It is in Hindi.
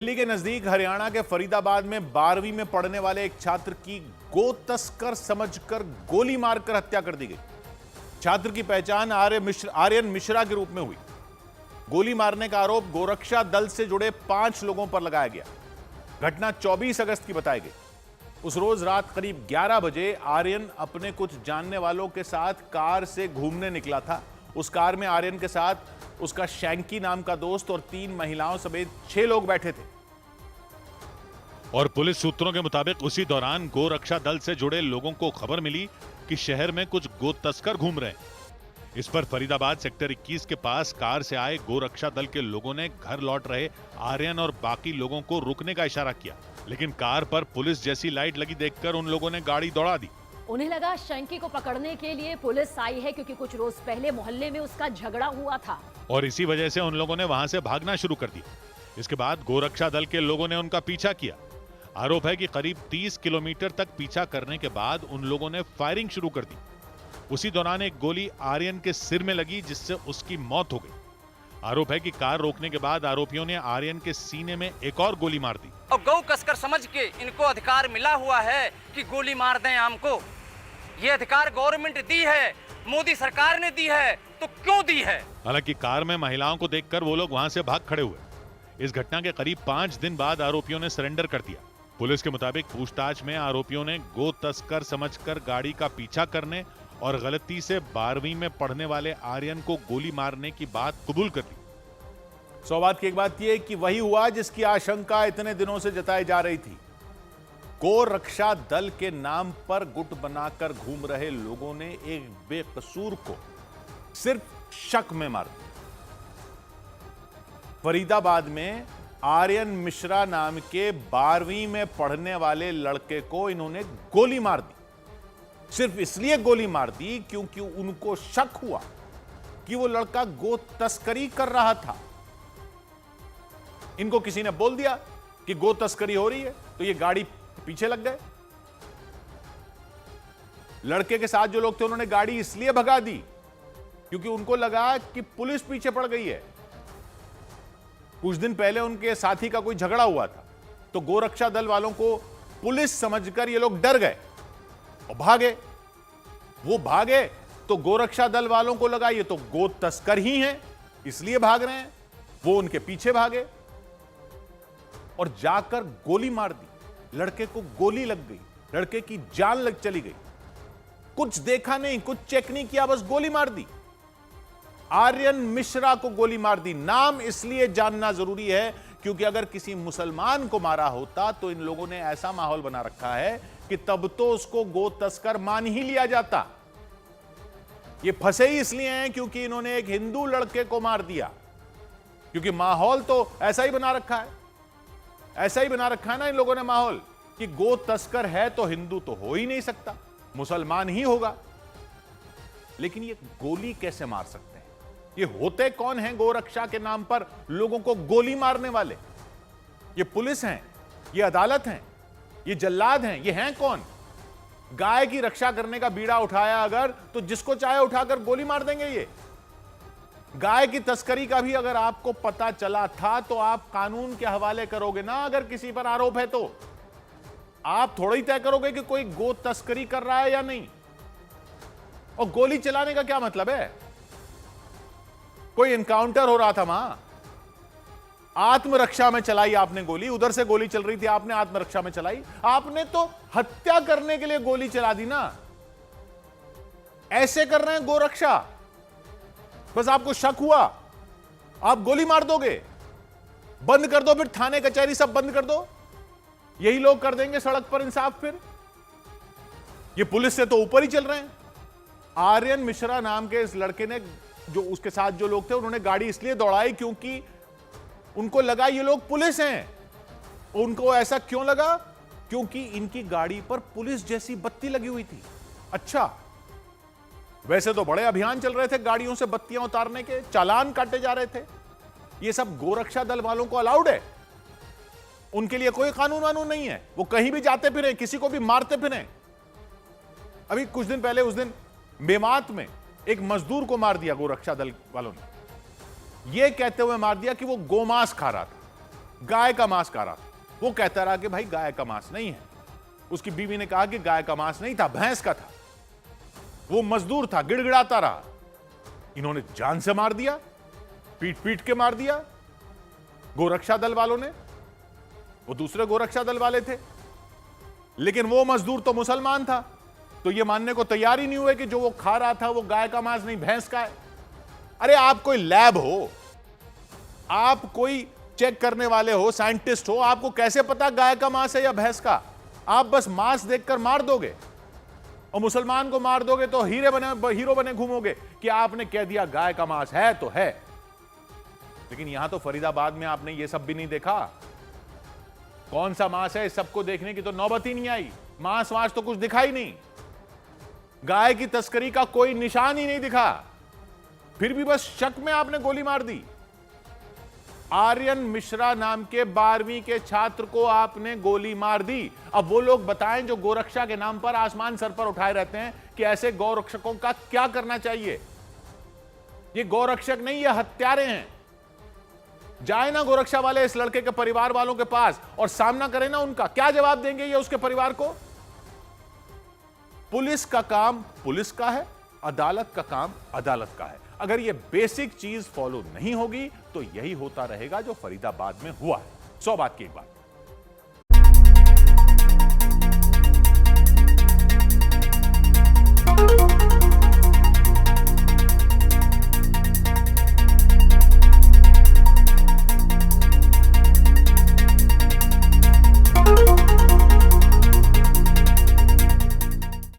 दिल्ली के नजदीक हरियाणा के फरीदाबाद में 12वीं में पढ़ने वाले एक छात्र की गो तस्कर समझकर गोली मारकर हत्या कर दी गई। छात्र की पहचान आर्यन मिश्रा के रूप में हुई। गोली मारने का आरोप गोरक्षा दल से जुड़े 5 लोगों पर लगाया गया। घटना 24 अगस्त की बताई गई। उस रोज रात करीब 11 बजे आर्यन अपने कुछ जानने वालों के साथ कार से घूमने निकला था। उस कार में आर्यन के साथ उसका शैंकी नाम का दोस्त और 3 महिलाओं समेत 6 लोग बैठे थे। और पुलिस सूत्रों के मुताबिक उसी दौरान गोरक्षा दल से जुड़े लोगों को खबर मिली कि शहर में कुछ गो तस्कर घूम रहे हैं। इस पर फरीदाबाद सेक्टर 21 के पास कार से आए गोरक्षा दल के लोगों ने घर लौट रहे आर्यन और बाकी लोगों को रुकने का इशारा किया, लेकिन कार पर पुलिस जैसी लाइट लगी देखकर उन लोगों ने गाड़ी दौड़ा दी। उन्हें लगा शंकी को पकड़ने के लिए पुलिस आई है, क्योंकि कुछ रोज पहले मोहल्ले में उसका झगड़ा हुआ था और इसी वजह से उन लोगों ने वहां से भागना शुरू कर दिया। इसके बाद गोरक्षा दल के लोगों ने उनका पीछा किया। आरोप है कि करीब 30 किलोमीटर तक पीछा करने के बाद उन लोगों ने फायरिंग शुरू कर दी। उसी दौरान एक गोली आर्यन के सिर में लगी, जिससे उसकी मौत हो गई। आरोप है कि कार रोकने के बाद आरोपियों ने आर्यन के सीने में एक और गोली मार दी। और गौ कसकर समझ के इनको अधिकार मिला हुआ है कि गोली मार दें हमको। ये अधिकार गवर्नमेंट दी है, मोदी सरकार ने दी है, तो क्यों दी है? हालांकि कार में महिलाओं को देखकर वो लोग वहां से भाग खड़े हुए। इस घटना के करीब 5 दिन बाद आरोपियों ने सरेंडर कर दिया। पुलिस के मुताबिक पूछताछ में आरोपियों ने गो तस्कर समझकर गाड़ी का पीछा करने और गलती से 12वीं में पढ़ने वाले आर्यन को गोली मारने की बात कबूल कर ली। सौभाग्य की एक बात यह कि वही हुआ जिसकी आशंका इतने दिनों से जताई जा रही थी। गोरक्षा दल के नाम पर गुट बनाकर घूम रहे लोगों ने एक बेकसूर को सिर्फ शक में मार दिया। फरीदाबाद में आर्यन मिश्रा नाम के 12वीं में पढ़ने वाले लड़के को इन्होंने गोली मार दी। सिर्फ इसलिए गोली मार दी क्योंकि उनको शक हुआ कि वो लड़का गो तस्करी कर रहा था। इनको किसी ने बोल दिया कि गो तस्करी हो रही है, तो ये गाड़ी पीछे लग गए। लड़के के साथ जो लोग थे उन्होंने गाड़ी इसलिए भगा दी क्योंकि उनको लगा कि पुलिस पीछे पड़ गई है। कुछ दिन पहले उनके साथी का कोई झगड़ा हुआ था, तो गोरक्षा दल वालों को पुलिस समझकर ये लोग डर गए और भागे। वो भागे तो गोरक्षा दल वालों को लगा ये तो गो तस्कर ही हैं, इसलिए भाग रहे हैं। वो उनके पीछे भागे और जाकर गोली मार दी। लड़के को गोली लग गई, लड़के की जान चली गई। कुछ देखा नहीं, कुछ चेक नहीं किया, बस गोली मार दी। आर्यन मिश्रा को गोली मार दी। नाम इसलिए जानना जरूरी है क्योंकि अगर किसी मुसलमान को मारा होता तो इन लोगों ने ऐसा माहौल बना रखा है कि तब तो उसको गो तस्कर मान ही लिया जाता। ये फंसे ही इसलिए हैं क्योंकि इन्होंने एक हिंदू लड़के को मार दिया, क्योंकि माहौल तो ऐसा ही बना रखा है। ऐसा ही बना रखा है ना इन लोगों ने माहौल कि गो तस्कर है तो हिंदू तो हो ही नहीं सकता, मुसलमान ही होगा। लेकिन ये गोली कैसे मार सकते हैं? ये होते कौन हैं गोरक्षा के नाम पर लोगों को गोली मारने वाले? ये पुलिस हैं, ये अदालत हैं, ये जल्लाद हैं, ये हैं कौन? गाय की रक्षा करने का बीड़ा उठाया अगर, तो जिसको चाहे उठाकर गोली मार देंगे। ये गाय की तस्करी का भी अगर आपको पता चला था तो आप कानून के हवाले करोगे ना। अगर किसी पर आरोप है तो आप थोड़ा ही तय करोगे कि कोई गो तस्करी कर रहा है या नहीं। और गोली चलाने का क्या मतलब है? कोई एनकाउंटर हो रहा था वहां, आत्मरक्षा में चलाई आपने गोली। उधर से गोली चल रही थी, आपने आत्मरक्षा में चलाई। आपने तो हत्या करने के लिए गोली चला दी ना। ऐसे कर रहे हैं गोरक्षा, बस आपको शक हुआ आप गोली मार दोगे। बंद कर दो, फिर थाने कचहरी सब बंद कर दो, यही लोग कर देंगे सड़क पर इंसाफ। फिर ये पुलिस से तो ऊपर ही चल रहे हैं। आर्यन मिश्रा नाम के इस लड़के ने, जो उसके साथ जो लोग थे, उन्होंने गाड़ी इसलिए दौड़ाई क्योंकि उनको लगा ये लोग पुलिस हैं। उनको ऐसा क्यों लगा? क्योंकि इनकी गाड़ी पर पुलिस जैसी बत्ती लगी हुई थी। अच्छा, वैसे तो बड़े अभियान चल रहे थे गाड़ियों से बत्तियां उतारने के, चालान काटे जा रहे थे। ये सब गोरक्षा दल वालों को अलाउड है, उनके लिए कोई कानून वानून नहीं है। वो कहीं भी जाते फिरें, किसी को भी मारते फिरें। अभी कुछ दिन पहले, उस दिन मेवात में एक मजदूर को मार दिया गोरक्षा दल वालों ने, यह कहते हुए मार दिया कि वो गोमांस खा रहा था। गाय का मांस खा रहा था। वो कहता रहा कि भाई गाय का मांस नहीं है। उसकी बीवी ने कहा कि गाय का मांस नहीं था, भैंस का था। वो मजदूर था, गिड़गिड़ाता रहा। इन्होंने जान से मार दिया, पीट पीट के मार दिया गोरक्षा दल वालों ने। वो दूसरे गोरक्षा दल वाले थे, लेकिन वो मजदूर तो मुसलमान था, तो ये मानने को तैयार ही नहीं हुए कि जो वो खा रहा था वो गाय का मांस नहीं, भैंस का है। अरे आप कोई लैब हो, आप कोई चेक करने वाले हो, साइंटिस्ट हो, आपको कैसे पता गाय का मांस है या भैंस का? आप बस मांस देखकर मार दोगे और मुसलमान को मार दोगे तो हीरो बने घूमोगे कि आपने कह दिया गाय का मांस है तो है। लेकिन यहां तो फरीदाबाद में आपने ये सब भी नहीं देखा। कौन सा मांस है, इस सबको देखने की तो नौबत ही नहीं आई। मांस वांस तो कुछ दिखा ही नहीं, गाय की तस्करी का कोई निशान ही नहीं दिखा। फिर भी बस शक में आपने गोली मार दी। आर्यन मिश्रा नाम के 12वीं के छात्र को आपने गोली मार दी। अब वो लोग बताएं जो गोरक्षा के नाम पर आसमान सर पर उठाए रहते हैं कि ऐसे गौरक्षकों का क्या करना चाहिए। ये गौरक्षक नहीं, ये हत्यारे हैं। जाए ना गोरक्षा वाले इस लड़के के परिवार वालों के पास और सामना करें ना उनका। क्या जवाब देंगे ये उसके परिवार को? पुलिस का काम पुलिस का है, अदालत का काम अदालत का है। अगर ये बेसिक चीज फॉलो नहीं होगी तो यही होता रहेगा जो फरीदाबाद में हुआ है। 100 बात की एक बात।